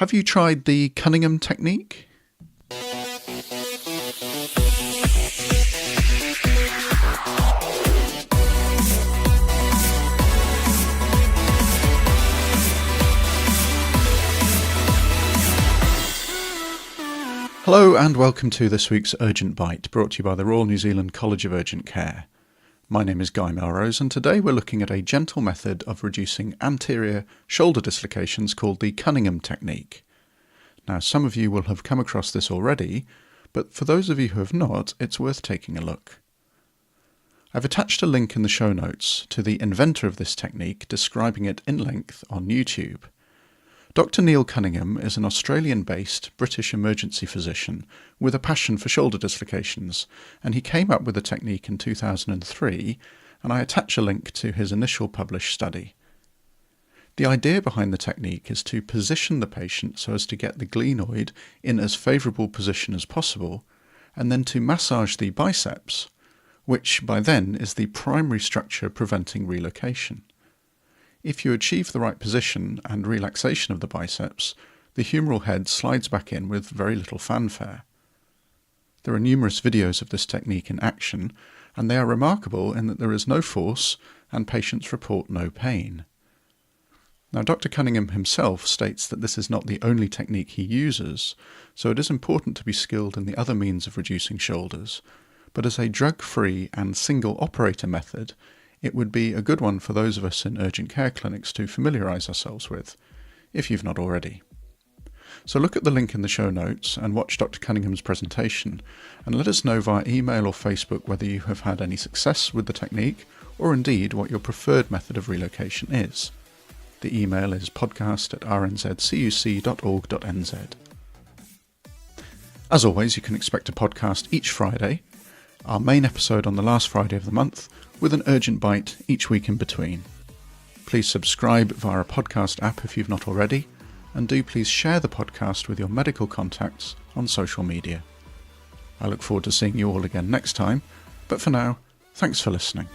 Have you tried the Cunningham technique? Hello and welcome to this week's Urgent Bite, brought to you by the Royal New Zealand College of Urgent Care. My name is Guy Melrose, and today we're looking at a gentle method of reducing anterior shoulder dislocations called the Cunningham technique. Now, some of you will have come across this already, but for those of you who have not, it's worth taking a look. I've attached a link in the show notes to the inventor of this technique describing it in length on YouTube. Dr. Neil Cunningham is an Australian-based British emergency physician with a passion for shoulder dislocations, and he came up with the technique in 2003, and I attach a link to his initial published study. The idea behind the technique is to position the patient so as to get the glenoid in as favourable position as possible, and then to massage the biceps, which by then is the primary structure preventing relocation. If you achieve the right position and relaxation of the biceps, the humeral head slides back in with very little fanfare. There are numerous videos of this technique in action, and they are remarkable in that there is no force and patients report no pain. Now, Dr. Cunningham himself states that this is not the only technique he uses, so it is important to be skilled in the other means of reducing shoulders, but as a drug-free and single operator method, it would be a good one for those of us in urgent care clinics to familiarise ourselves with, if you've not already. So look at the link in the show notes and watch Dr. Cunningham's presentation, and let us know via email or Facebook whether you have had any success with the technique, or indeed what your preferred method of relocation is. The email is podcast@rnzcuc.org.nz. As always, you can expect a podcast each Friday, our main episode on the last Friday of the month, with an urgent bite each week in between. Please subscribe via a podcast app if you've not already, and do please share the podcast with your medical contacts on social media. I look forward to seeing you all again next time, but for now, thanks for listening.